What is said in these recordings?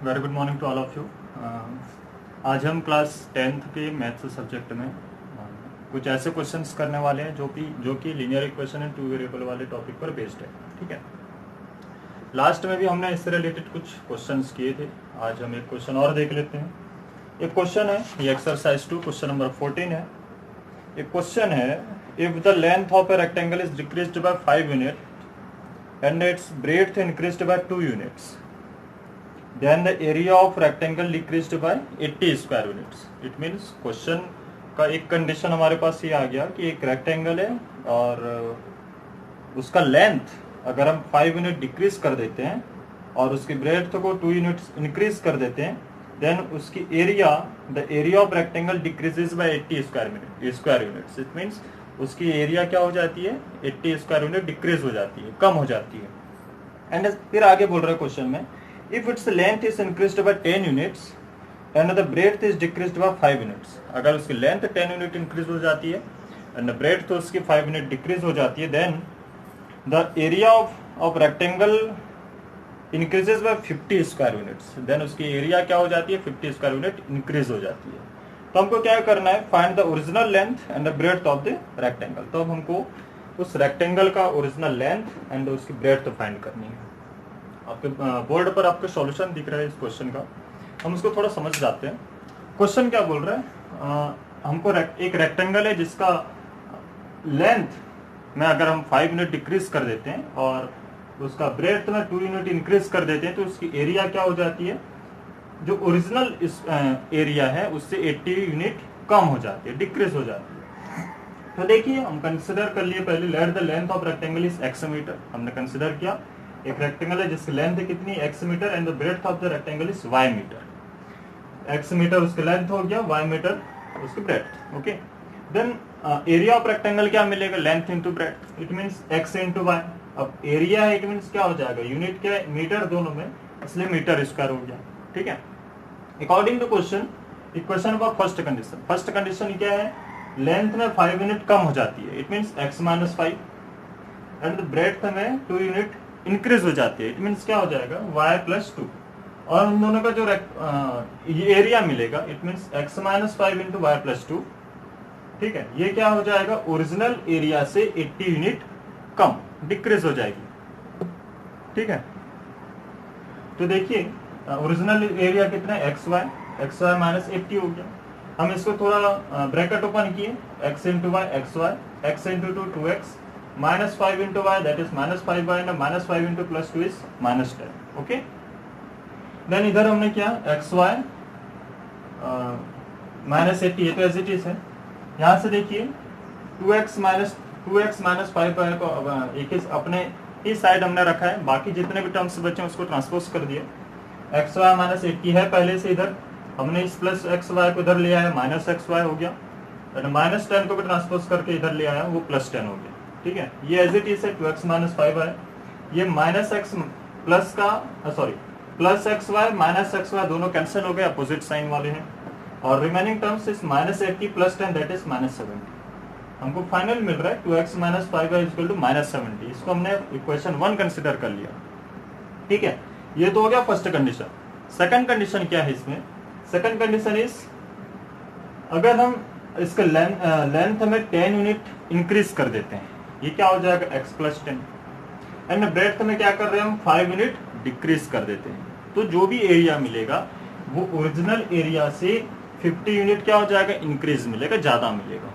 Very good morning to all of you. आज हम class 10th के मैथ्स सब्जेक्ट में कुछ ऐसे क्वेश्चंस करने वाले हैं जो कि linear equation and two variable वाले टॉपिक पर बेस्ड है। ठीक है, लास्ट में भी हमने इससे रिलेटेड कुछ क्वेश्चंस किए थे। आज हम एक क्वेश्चन और देख लेते हैं। एक क्वेश्चन है, ये एक्सरसाइज 2 क्वेश्चन नंबर 14 है। एक क्वेश्चन है, if the length of a rectangle is decreased bye 5 unit and it's breadth increased by 2 units, then the area of rectangle decreased by 80 square units. It means question का एक condition हमारे पास ये आ गया कि एक रेक्टेंगल है और उसका लेंथ अगर हम 5 यूनिट डिक्रीज कर देते हैं और उसकी ब्रेड्थ को 2 यूनिट्स इंक्रीज कर देते हैं, देन उसकी area, the area of rectangle decreases bye 80 square units. It means उसकी एरिया क्या हो जाती है, 80 स्क्वायर यूनिट डिक्रीज हो जाती है, कम हो जाती है. एंड फिर आगे बोल रहे हैं क्वेश्चन में, if its length is increased by 10 units and the breadth is decreased by 5 units. अगर उसकी लेंथ 10 यूनिट इंक्रीज हो जाती है and the breadth तो उसकी 5 यूनिट डिक्रीज हो जाती है, then the area of rectangle increases by 50 square units. then उसकी एरिया क्या हो जाती है, 50 स्क्वायर यूनिट इंक्रीज हो जाती है. तो हमको क्या करना है, find the original length and the breadth of the rectangle. तो अब हमको उस रेक्टेंगल का ओरिजिनल लेंथ एंड उसकी ब्रेड्थ फाइंड करनी है. आपके बोर्ड पर आपका सॉल्यूशन दिख रहा है इस क्वेश्चन का, हम उसको थोड़ा समझ जाते हैं. क्वेश्चन क्या बोल रहा है, हमको एक रेक्टेंगल है जिसका लेंथ में अगर हम 5 यूनिट डिक्रीज कर देते हैं और उसका ब्रेड्थ में 2 यूनिट इंक्रीज कर देते हैं, तो उसकी एरिया क्या हो जाती है, जो ओरिजिनल एरिया है उससे 80 यूनिट कम हो जाती है, डिक्रीज हो जाती है. तो देखिए हम कंसिडर कर लिए पहले, let the length of rectangle is x metre. हमने कंसिडर किया एक रेक्टेंगल है जिसकी लेंथ है कितनी, x metre, and the breadth of the rectangle is y metre. x metre उसकी लेंथ हो गया, y मीटर उसकी breadth. Okay, then area of rectangle क्या मिलेगा, length into breadth. It means x into y. अब area है, it means क्या हो जाएगा, यूनिट क्या है, मीटर दोनों में, इसलिए मीटर स्क्वायर हो गया. ठीक है, अकॉर्डिंग टू क्वेश्चन, इक्वेशन का फर्स्ट कंडीशन. फर्स्ट कंडीशन क्या है, लेंथ में 5 यूनिट कम हो जाती है, it means x minus 5, and breadth में 2 यूनिट इंक्रीज हो जाती है, इट मींस क्या हो जाएगा, y प्लस 2. और उन दोनों का जो ये एरिया मिलेगा, it means x minus 5 into Y plus 2. ठीक है, ये क्या हो जाएगा, ओरिजिनल एरिया से 80 यूनिट कम, डिक्रीज हो जाएगी. ठीक है, तो देखिए ओरिजिनल एरिया कितना है, एक्स वाई माइनस 80 हो गया. हम इसको थोड़ा ब्रैकेट ओपन किए, x into Y X Y, X into 2 2x, minus 5 into y, that is minus 5y, and minus 5 into plus 2 is minus 10. okay, then इधर हमने क्या, एक्स वाई माइनस 80, ये तो एज इट इज है. यहाँ से देखिए 2x माइनस 5y को एक ही अपने ही साइड हमने रखा है, बाकी जितने भी टर्म्स बचे उसको ट्रांसपोज कर दिया. एक्स वाई माइनस 80 है पहले से, इधर हमने इस प्लस एक्स वाई को इधर ले आया, माइनस एक्स वाई हो गया, माइनस 10 को भी ट्रांसपोज करके इधर ले आया, वो प्लस 10 हो गया. ठीक है, ये एज इट इज है 2x माइनस 5y. ये माइनस एक्स प्लस का plus X Y minus X Y दोनों कैंसिल हो गए, अपोजिट साइन वाले हैं, और remaining terms is minus 80 plus 10, that is minus 70. हमको फाइनल मिल रहा है 2x minus 5y equal to minus 70. इसको हमने इक्वेशन 1 कंसिडर कर लिया. ठीक है, ये तो हो गया फर्स्ट कंडीशन. सेकंड कंडीशन क्या है इसमें, सेकंड कंडीशन इज, अगर हम इसके लेंथ में 10 यूनिट इंक्रीज कर देते हैं, ये क्या हो जाएगा, x प्लस 10, एंड ब्रेड्थ में क्या कर रहे हैं हम, 5 यूनिट डिक्रीज कर देते हैं, तो जो भी एरिया मिलेगा वो ओरिजिनल एरिया से 50 यूनिट क्या हो जाएगा, इंक्रीज मिलेगा, ज्यादा मिलेगा,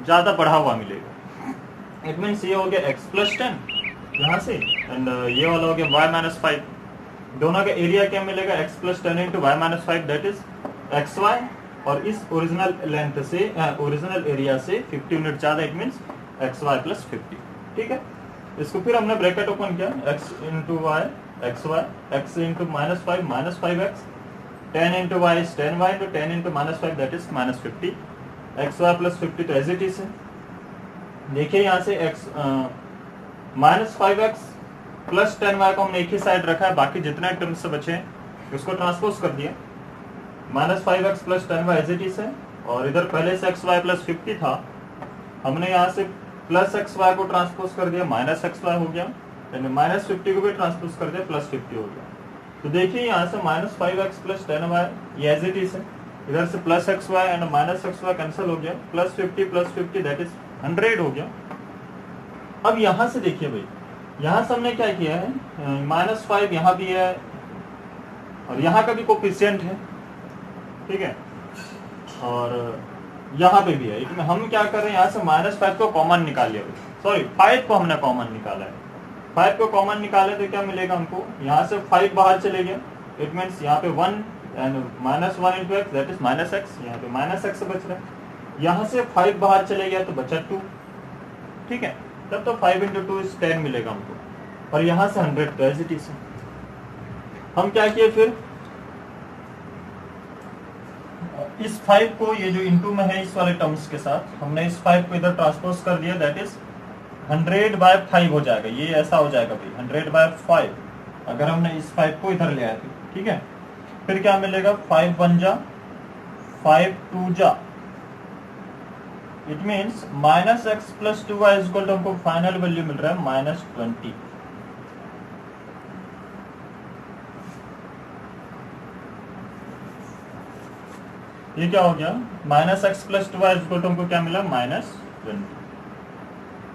ज्यादा बढ़ा हुआ मिलेगा. इट मीन्स ये हो गया x प्लस 10 यहाँ से, एंड ये वाला हो गया y माइनस 5. दोनों का एरिया क्या मिलेगा, x plus 10 into Y minus 5, that is X Y, और इस ओरिजिनल लेंथ से ओरिजिनल एरिया से 50 यूनिट ज्यादा, it means X Y plus 50. ठीक है, इसको फिर हमने ब्रैकेट ओपन किया, x into Y X Y, X into minus 5 minus 5x, 10 into Y is 10y into 10 into minus 5, that is minus 50. X Y plus 50 तो as it is है. देखिए यहाँ से x minus 5x plus 10y को हमने एक ही side रखा है, बाकी जितने टर्म्स से बचे हैं उसको ट्रांसपोज कर दिया. Minus 5x plus 10y as it is है, और इधर पहले से एक्स वाई प्लस 50 था, हमने यहाँ से प्लस एक्स वाई को ट्रांसपोज कर दिया, माइनस एक्स वाई हो गया, माइनस 50 को भी ट्रांसपोज कर दिया, प्लस 50 हो गया. तो देखिए यहाँ से -5x प्लस 10y ये एज इट इज है, इधर से plus X Y and minus X Y cancel हो गया, प्लस 50 दैट इज 100 हो गया। अब यहाँ से देखिए भाई, यहाँ से हमने क्या किया है, -5 यहाँ भी है और यहाँ का भी कोफिशिएंट है, ठीक है, और यहाँ पे भी है। इसमें हम क्या कर रहे हैं, यहाँ से -5 को कॉमन निकाल लिया, सॉरी 5 को हमने कॉमन निकाला है। 5 को कॉमन निकाले तो क्या मिलेगा हमको, यहाँ से 5 बाहर चले गया, इट मीन्स यहाँ पे 1 and -1 into x that is -x, यहाँ पे -x बच रहा है। यहाँ से 5 बाहर चले गया तो बचा 2, ठीक है, तब तो 5 इंटू 2 इज 10 मिलेगा हमको, और यहाँ से 100 तो एज इट इज। हम क्या किए फिर, इस 5 को ये जो इंटू में है इस वाले टर्म्स के साथ हमने इस 5 को इधर ट्रांसपोज कर दिया, दैट इज 100/5 हो जाएगा, ये ऐसा हो जाएगा भाई 100/5 अगर हमने इस 5 को इधर ले आए तो, ठीक है। फिर क्या मिलेगा, 5 1 जा 5 2 जा, it means -x plus 2y equal to हमको फाइनल वैल्यू मिल रहा है -20। ये क्या हो गया, -x plus 2y equal to हमको क्या मिला, -20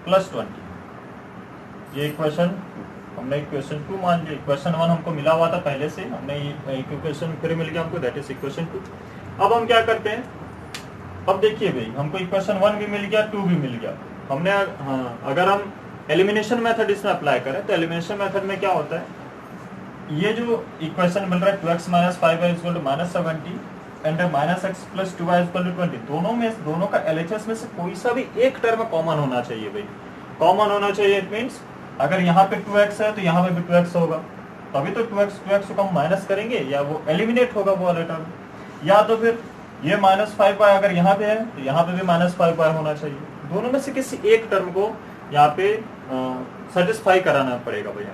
प्लस 20। ये इक्वेशन हमने इक्वेशन 2 मान लिया, इक्वेशन 1 हमको मिला हुआ था पहले से, हमने इक्वेशन फिर मिल गया हमको, दैट इज इक्वेशन 2। अब हम क्या करते हैं, अब देखिए भाई हमको इक्वेशन 1 भी मिल गया, 2 भी मिल गया। हमने अगर हम एलिमिनेशन मेथड इसमें अप्लाई करें तो एलिमिनेशन मेथड में क्या होता है, ये जो इक्वेशन मिल रहा है 2x - 5y = -70 and -x plus 2y = 20, दोनों का LHS में से कोई सा भी एक टर्म कॉमन होना चाहिए भाई, कॉमन होना चाहिए। इट मीन्स अगर यहाँ पे 2x है तो यहाँ पे भी 2x होगा, तभी तो 2x को हम माइनस करेंगे या वो एलिमिनेट होगा वो वाला टर्म, या तो फिर ये -5y अगर यहाँ पे है तो यहाँ पे भी -5y होना चाहिए। दोनों में से किसी एक टर्म को यहाँ पे सेटिस्फाई कराना पड़ेगा भैया।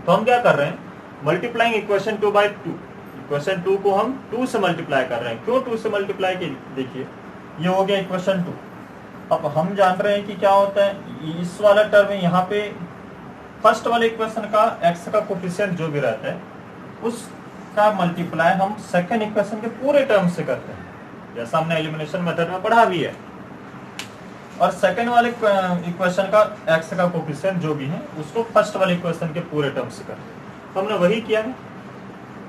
तो हम क्या कर रहे हैं, मल्टीप्लाइंग इक्वेशन 2/2, इक्वेशन 2 को हम 2 से मल्टीप्लाई कर रहे हैं। क्यों 2 से मल्टीप्लाई की, देखिए ये हो गया इक्वेशन 2। अब हम जान रहे हैं कि क्या होता है, इस वाला टर्म यहाँ पे फर्स्ट वाले इक्वेशन का x का कोफिशिएंट जो भी रहता है उसका मल्टीप्लाई हम सेकंड इक्वेशन के पूरे टर्म से करते हैं, जैसा हमने एलिमिनेशन मेथड में पढ़ा भी है। और सेकंड वाले इक्वेशन का x का कोफिशिएंट जो भी है उसको फर्स्ट वाले इक्वेशन के पूरे टर्म से करते हैं। तो हमने वही किया है,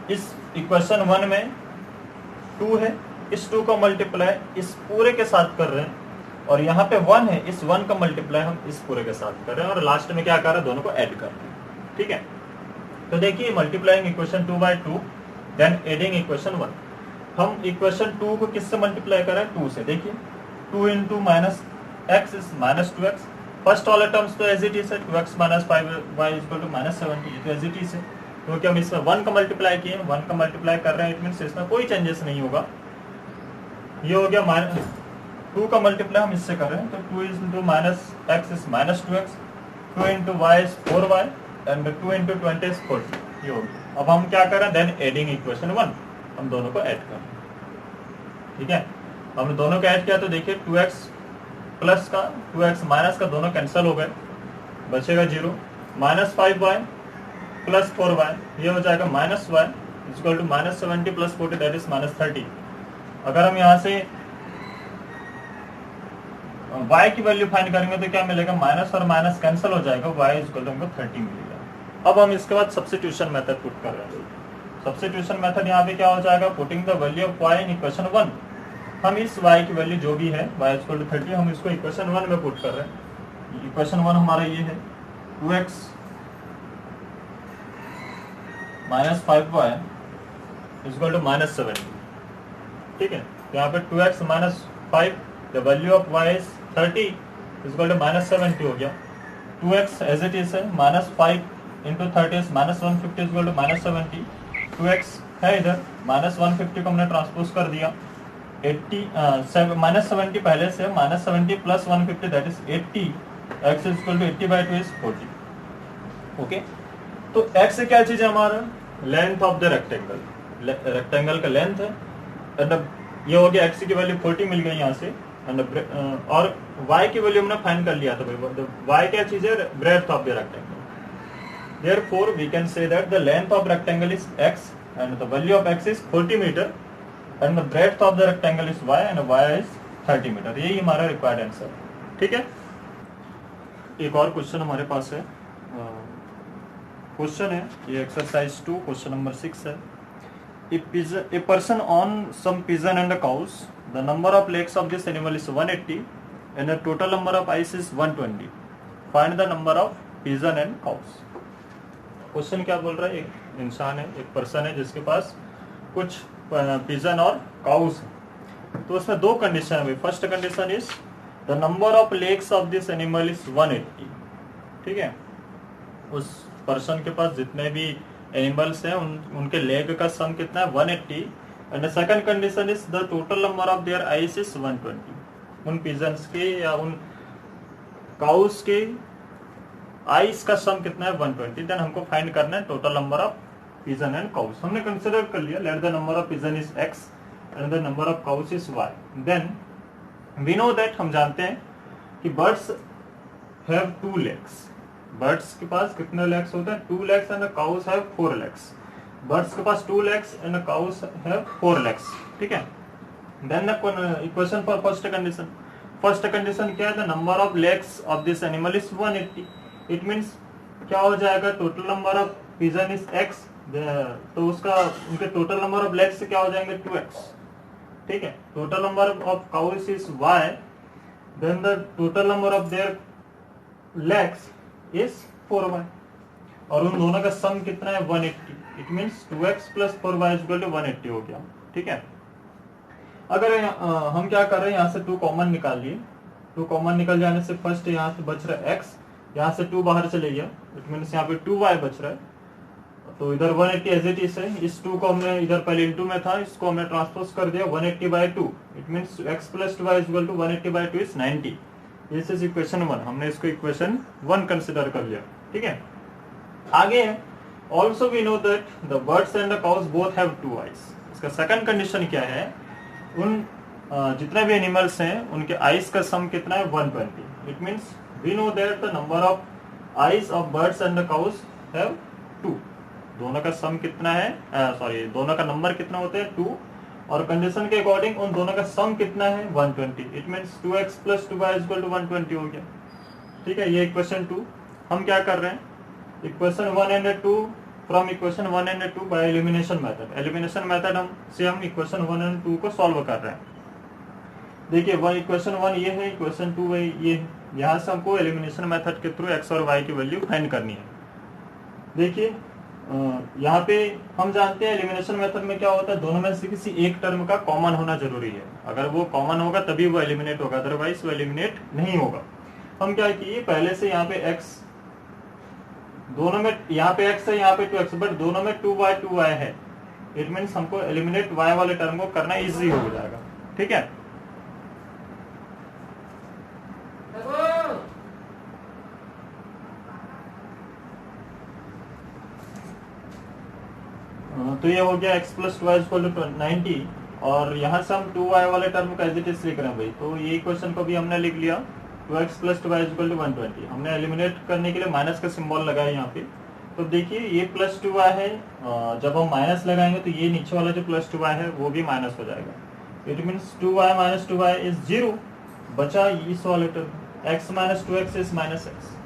इस इक्वेशन 1 में 2 है, इस 2 का मल्टीप्लाई इस पूरे के साथ कर रहे हैं, और यहाँ पे 1 है, इस 1 का मल्टीप्लाई हम इस पूरे के साथ कर रहे हैं, और लास्ट में क्या कर रहे हैं, दोनों को ऐड कर रहे हैं, ठीक है। तो देखिए multiplying equation 2/2 then adding equation 1। हम इक्वेशन 2 को किससे मल्टीप्लाई कर रहे हैं, 2 से। देखिए 2 into -x is -2x, first वाला टर्म्स तो एज इट इज है, 2x - 5y = -70, तो एज इट इज है, क्योंकि हम इसमें 1 का मल्टीप्लाई किए, 1 का मल्टीप्लाई कर रहे हैं, इट मींस इसमें कोई चेंजेस नहीं होगा। ये हो गया 2 का मल्टीप्लाई हम इससे कर रहे हैं, तो 2 into -x is -2x, 2 into y is 4y and 2 into 20 is 40। ये हो गया। अब हम क्या कर रहे हैं, देन एडिंग इक्वेशन 1, हम दोनों को ऐड कर रहे हैं, ठीक है। हमने दोनों को ऐड किया तो देखिए 2x प्लस का 2x माइनस का दोनों कैंसिल हो गए, बचेगा 0, -5y प्लस 4y, ये हो जाएगा -y equal to -70 plus 40 that is -30। अगर हम यहाँ से y की वैल्यू फाइंड करेंगे तो क्या मिलेगा, माइनस और माइनस कैंसिल हो जाएगा, y इक्वल टू हमको 30 मिलेगा। अब हम इसके बाद सब्स्टिट्यूशन मेथड पुट कर रहे हैं। सब्स्टिट्यूशन मेथड यहाँ पे क्या हो जाएगा, putting the value of y in equation 1। हम इस y की वैल्यू जो भी है y इक्वल टू 30, हम इसको इक्वेशन 1 में पुट कर रहे हैं। इक्वेशन 1 हमारा ये है 2x - 5y इक्वल टू -70, ठीक है। तो यहाँ पे 2x - 5 the value of y is 30 equal to -70 हो गया। 2x एज इट इज है, -5 into 30 is -150 equal to -70। 2x है इधर, -150 को हमने ट्रांसपोज कर दिया, 70 पहले से, -70 plus 150 that is 80, x equal to 80/2 is 40, okay. तो x से क्या चीज है हमारा, length of the rectangle, rectangle का लेंथ है, एंड ये हो गया x की वैल्यू 40 मिल गई यहाँ से, और y की वैल्यू हमने फाइंड कर लिया था भाई। y क्या चीज है, breadth of the rectangle, Therefore, we can say that the length of rectangle is x and the value of x is 40 meter and the breadth of the rectangle is y and y is 30 meter. यही हमारा required answer. ठीक है. एक और question हमारे पास है. Question है ये एक्सरसाइज 2 क्वेश्चन नंबर 6 है. A person on some pigeon and cows, the number of legs of this animal is 180 and the total number of eyes is 120. Find the number of pigeon and cows. Question क्या बोल रहा है. एक इंसान है, एक person है जिसके पास कुछ पिजन और काउस है. तो उसमें दो कंडीशन है. First condition is the number of legs of this animal is 180. ठीक है. उस पर्सन के पास जितने भी एनिमल्स हैं उनके लेग का सम कितना है 180 and the second condition is the total number of their eyes is 120. उन पिजन्स के या उन काउस के आईज का सम कितना है 120. देन हमको फाइंड करना है total number of pigeon and cows. हमने कंसीडर कर लिया let the number of pigeon is x and the number of cows is y. Then we know that, हम जानते हैं कि बर्ड्स हैव 2 लेग्स. बर्ड्स के पास कितने लेग्स होते हैं 2 legs and cows have 4 legs. Birds के पास 2 legs and cows have 4 legs. ठीक है. Then the equation for first condition. First condition क्या है, the number of legs of this animal is 180. It means क्या हो जाएगा, total number of pigeon is x, तो उसका उनके टोटल नंबर ऑफ लेग्स क्या हो जाएंगे 2x. ठीक है. Total number of cows is y, then the total number of their legs is 4y और उन दोनों का सम कितना है 180. It means 2x plus 4y equal to 180 हो गया. ठीक है. अगर हम क्या कर रहे हैं, यहाँ से 2 कॉमन निकाल लिए. 2 कॉमन निकल जाने से फर्स्ट यहाँ से बच रहा है x, यहाँ से 2 बाहर चले गया. इट मींस यहाँ पे 2y बच रहा है. तो इधर 180 एज इट इज है. इस 2 को हमने इधर पहले इनटू में था, इसको हमने ट्रांसपोज कर दिया 180/2. It means x plus 2y equal to 180/2 is 90. This is equation 1. हमने इसको इक्वेशन 1 कंसीडर कर लिया. ठीक है. आगे also we know that the birds and the cows both have 2 eyes. इसका सेकंड कंडीशन क्या है, उन जितने भी एनिमल्स हैं उनके आईज का सम कितना है 120. It means we know that the number of eyes of birds and the cows have 2. दोनों का सम कितना है, सॉरी दोनों का नंबर कितना होता है 2 और कंडीशन के अकॉर्डिंग उन दोनों का सम कितना है 120. It means 2x plus 2y equal to 120 हो गया. ठीक है. ये इक्वेशन 2. हम क्या कर रहे हैं, equation 1 and 2 from equation 1 and 2 by elimination method. Elimination method हम इक्वेशन 1 एंड 2 को सॉल्व कर रहे हैं. देखिए इक्वेशन 1 ये है, इक्वेशन 2 ये है. यहाँ से हमको एलिमिनेशन मेथड के थ्रू x और y की वैल्यू फाइंड करनी है. देखिए यहाँ पे हम जानते हैं एलिमिनेशन मेथड में क्या होता है, दोनों में से किसी एक टर्म का कॉमन होना जरूरी है. अगर वो कॉमन होगा तभी वो एलिमिनेट होगा, अदरवाइज वो एलिमिनेट नहीं होगा. हम क्या किए, पहले से यहाँ पे x, दोनों में यहाँ पे x है, यहाँ पे 2x, बट दोनों में 2y है. इट मीन्स हमको एलिमिनेट y वाले टर्म को करना इजी हो जाएगा. ठीक है. तो ये हो गया x plus 2y equal to 90 और यहाँ से हम 2y वाले टर्म का एज इट इज लिख रहे हैं भाई. तो ये क्वेश्चन को भी हमने लिख लिया 2x plus 2y equal to 120. हमने एलिमिनेट करने के लिए माइनस का सिंबल लगाया यहाँ पे. तो देखिए ये प्लस 2y है, जब हम माइनस लगाएंगे तो ये नीचे वाला जो प्लस 2y है वो भी माइनस हो जाएगा. It means 2y minus 2y is 0. बचा इस वाले term x minus 2x is minus x.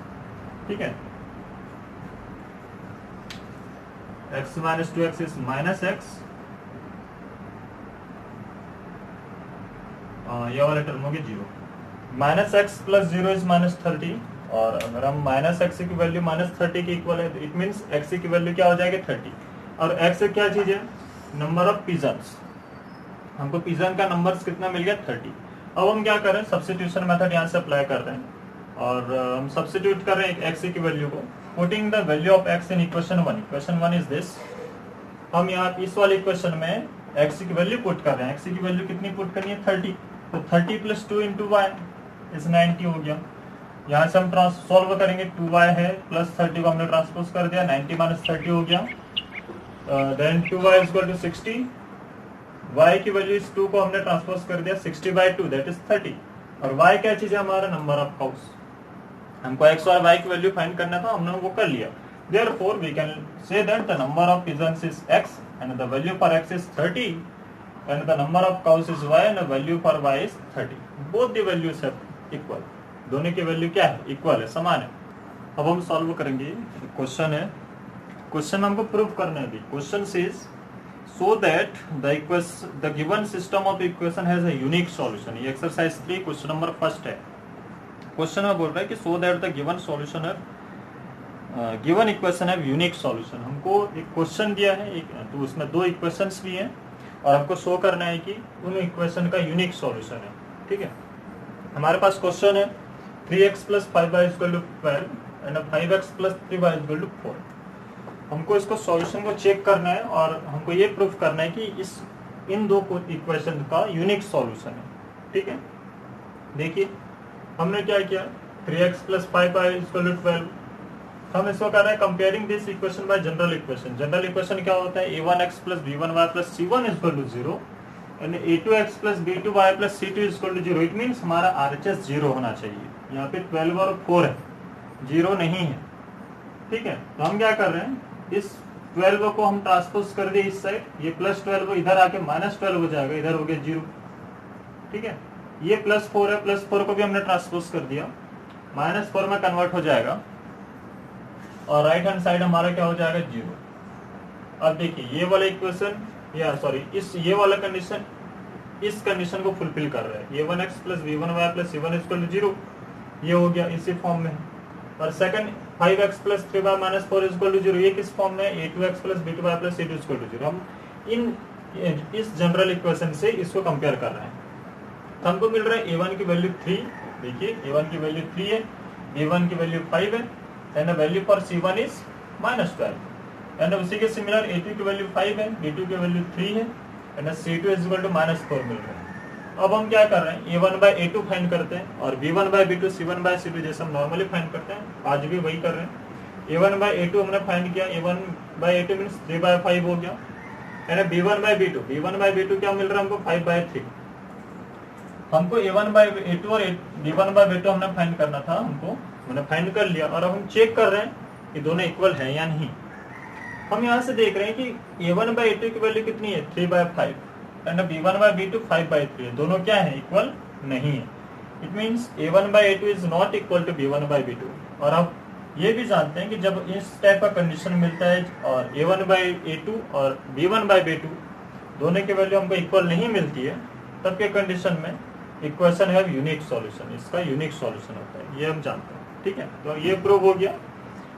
ठीक है. x minus 2x is minus x. ये वाला टर्म हो गया 0. Minus X plus 0 is minus 30. और अगर हम माइनस एक्स की वैल्यू माइनस 30 के इक्वल है, इट मीन्स एक्स की वैल्यू क्या हो जाएगी 30. और एक्स क्या चीज है, नंबर ऑफ पिजन्स. हमको पिजन का नंबर कितना मिल गया 30. अब हम क्या कर रहे हैं, सब्स्टिट्यूशन मेथड यहाँ से अप्लाई कर रहे हैं और हम सब्स्टिट्यूट कर रहे हैं एक्स की वैल्यू को. Putting the value of x in equation 1. Equation 1 is this. हम यहाँ इस वाले इक्वेशन में एक्स की वैल्यू पुट कर रहे हैं. एक्स की वैल्यू कितनी पुट करनी है 30. तो 30 प्लस 2 इंटू वाई इज 90 हो गया. यहाँ से हम सॉल्व करेंगे 2y है प्लस 30 को हमने ट्रांसपोज कर दिया, 90 माइनस 30 हो गया. Then 2y is equal to 60. y की वैल्यू इस 2 को हमने ट्रांसपोज कर दिया 60/2 दैट इज 30. और y क्या चीज है, हमारा नंबर ऑफ काउस. हमको x और y की वैल्यू फाइंड करना था, हमने वो कर लिया. Therefore, we can say that the number of pigeons is x and the value for x is 30 and the number of cows is y and the value for y is 30. Both the values are equal. दोनों की value क्या है? Equal है, समान है. अब हम solve करेंगे. क्वेश्चन है, क्वेश्चन हमको प्रूव करना है. Question says so that the given system of equation has a unique solution. ये एक्सरसाइज 3 क्वेश्चन नंबर फर्स्ट है. क्वेश्चन में बोल रहा है कि so that the given solution है गिवन इक्वेशन है यूनिक सॉल्यूशन. हमको एक क्वेश्चन दिया है एक, तो उसमें दो इक्वेशंस भी हैं और हमको शो करना है कि उन इक्वेशन का यूनिक सॉल्यूशन है. ठीक है, हमारे पास क्वेश्चन है 3x + 5y = 12 and 5x + 3y = 4. हमको इसको सॉल्यूशन को चेक करना है और हमको ये प्रूफ करना है कि इन दो इक्वेशन का यूनिक सॉल्यूशन है. ठीक है, देखिए हमने क्या किया, 3x + 5y = 12. हम इसको कर रहे हैं comparing this equation by general equation. General equation क्या होता है, a1x + b1y + c1 = 0 and a2x + b2y + c2 = 0. It means हमारा RHS 0 होना चाहिए. यहाँ पे 12 और 4 है, 0 नहीं है. ठीक है, तो हम क्या कर रहे हैं, इस 12 को हम ट्रांसपोज कर दिए इस साइड, ये +12 इधर आके -12 हो जाएगा, इधर हो गया 0. ठीक है, ये +4 है, +4 को भी हमने ट्रांसपोज कर दिया, -4 में कन्वर्ट हो जाएगा और राइट हैंड साइड हमारा क्या हो जाएगा 0. अब देखिए ये वाला इक्वेशन या सॉरी ये वाला कंडीशन इस कंडीशन को फुलफिल कर रहा है. a1x + b1y + c1 = 0 ये हो गया, इसी फॉर्म में. और सेकंड 5x + 3y - 4 = 0 ये किस फॉर्म में, a2x + b2y + c2 = 0. हम इस जनरल इक्वेशन से इसको कंपेयर कर रहे हैं. तो हमको मिल रहा है a1 की वैल्यू 3. देखिए a1 की वैल्यू 3 है, b1 की वैल्यू 5 है and value for c1 is -12 and उसी के सिमिलर a2 की वैल्यू 5 है, b2 की वैल्यू 3 है एंड c2 = -4 मिल रहा है. अब हम क्या कर रहे हैं, a1/a2 फाइंड करते हैं और b1/b2 c1/c2 जैसे हम नॉर्मली फाइंड करते हैं, आज भी वही कर रहे हैं. a1/a2 हमने फाइंड किया, a1/a2 मींस 3/5 हो गया एंड b1/b2 क्या मिल रहा है हमको 5/3. हमको a1/a2 और b1/b2 हमने फाइंड करना था, हमने फाइंड कर लिया और अब हम चेक कर रहे हैं कि दोनों इक्वल है या नहीं. हम यहाँ से देख रहे हैं कि a1/a2 की वैल्यू कितनी है 3/5 एंड b1/b2 5/3 है. दोनों क्या है, इक्वल नहीं है. It means a1/a2 is not equal to b1/b2. और अब ये भी जानते हैं कि जब इस टाइप का कंडीशन मिलता है और a1/a2 और b1/b2 दोनों की वैल्यू हमको इक्वल नहीं मिलती है, तब के कंडीशन में इक्वेशन है यूनिक सॉल्यूशन, इसका यूनिक सॉल्यूशन होता है, ये हम जानते हैं. ठीक है, तो ये प्रूव हो गया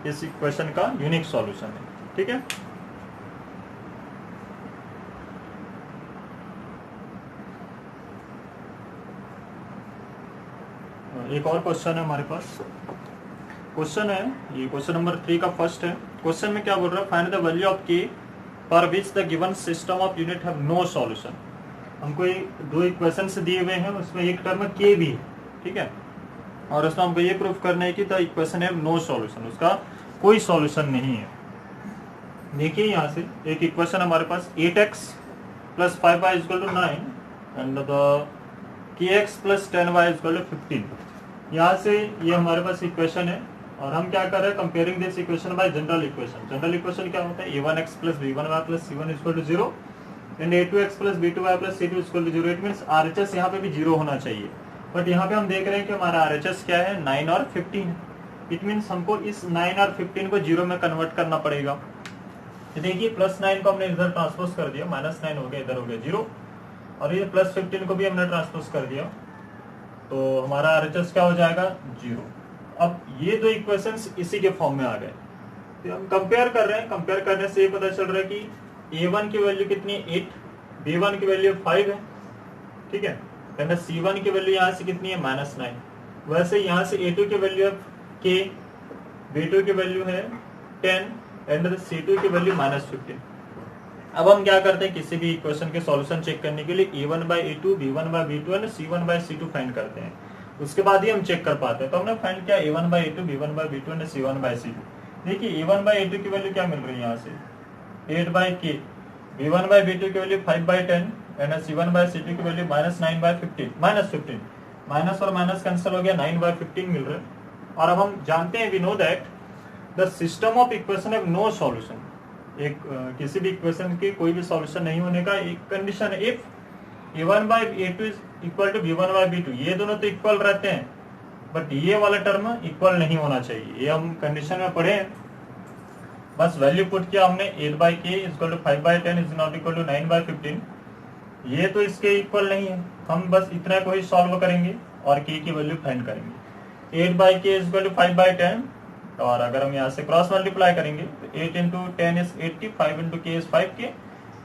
इस इक्वेशन का यूनिक सॉल्यूशन है. ठीक है, एक और क्वेश्चन है हमारे पास. क्वेश्चन है ये क्वेश्चन नंबर 3 का फर्स्ट है. क्वेश्चन में क्या बोल रहा है, find the value of k for which the given system of unit have no solution. हमको दो इक्वेशंस दिए हुए हैं, उसमें एक टर्म k भी है. ठीक है, और उसमें हमको ये प्रूफ करना है कि the equation have no solution, उसका कोई सॉल्यूशन नहीं है. देखिए यहाँ से एक इक्वेशन हमारे पास 8x + 5y = 9 and the kx + 10y = 15. यहाँ से ये हमारे पास इक्वेशन है और हम क्या कर रहे हैं, comparing this equation by general equation. General equation क्या होता है, a1x + b1y + c1 = 0 and a2x + b2y + c2 = 0. It means RHS यहाँ पे भी 0 होना चाहिए, बट यहाँ पे हम देख रहे हैं कि हमारा RHS क्या है 9 और 15. इट मींस हमको इस 9 और 15 को 0 में कन्वर्ट करना पड़ेगा. तो देखिए +9 को हमने इधर ट्रांसपोज कर दिया, -9 हो गया, इधर हो गया 0 और ये +15 को भी हमने ट्रांसपोज कर दिया, तो हमारा RHS क्या हो जाएगा 0. अब ये दो इक्वेशंस इसी के फॉर्म में आ गए. तो हम कंपेयर कर रहे हैं, कंपेयर करने से ये पता चल रहा है कि a1 की वैल्यू कितनी है 8, b1 की वैल्यू 5 है. ठीक है, एंड c1 की वैल्यू यहाँ से कितनी है -9. वैसे यहाँ से a2 की वैल्यू है k, b2 की वैल्यू है 10 एंड c2 की वैल्यू -15. अब हम क्या करते हैं, किसी भी इक्वेशन के सॉल्यूशन चेक करने के लिए a1/a2 b1/b2 and c1/c2 find करते हैं, उसके बाद ही हम चेक कर पाते हैं. तो हमने फाइंड किया a1/a2 b1/b2 एंड c1/c2. देखिए a1/a2 की वैल्यू क्या मिल रही है यहाँ से 8/k, b1/b2 की वैल्यू 5/10 एंड c1/c2 की वैल्यू -9/15 माइनस और माइनस कैंसिल हो गया, 9/15 मिल रहा है. और अब हम जानते हैं we know that the system of equation have no solution, एक किसी भी इक्वेशन के कोई भी सॉल्यूशन नहीं होने का एक कंडीशन है if a1/a2 is equal to b1/b2, ये दोनों तो इक्वल रहते हैं बट ये वाला टर्म इक्वल नहीं होना चाहिए, ये हम कंडीशन में पढ़े हैं। बस वैल्यू पुट किया हमने 8/k is equal to 5/10 is not equal to 9/15, ये तो इसके इक्वल नहीं है, हम बस इतना को ही सॉल्व करेंगे और k की वैल्यू फाइंड करेंगे। 8/k इज इक्वल टू 5/10, और अगर हम यहाँ से क्रॉस मल्टीप्लाई करेंगे तो 8 into 10 is 80, 5 into k is 5k,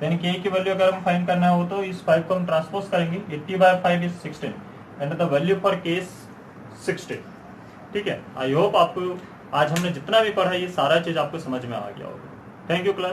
then k की वैल्यू अगर हम फाइंड करना हो तो इस 5 को हम ट्रांसपोज करेंगे, 80/5 is 16 and the value for k is 16। ठीक है, आई होप आपको आज हमने जितना भी पढ़ा ये सारा चीज आपको समझ में आ गया होगा। Thank you class.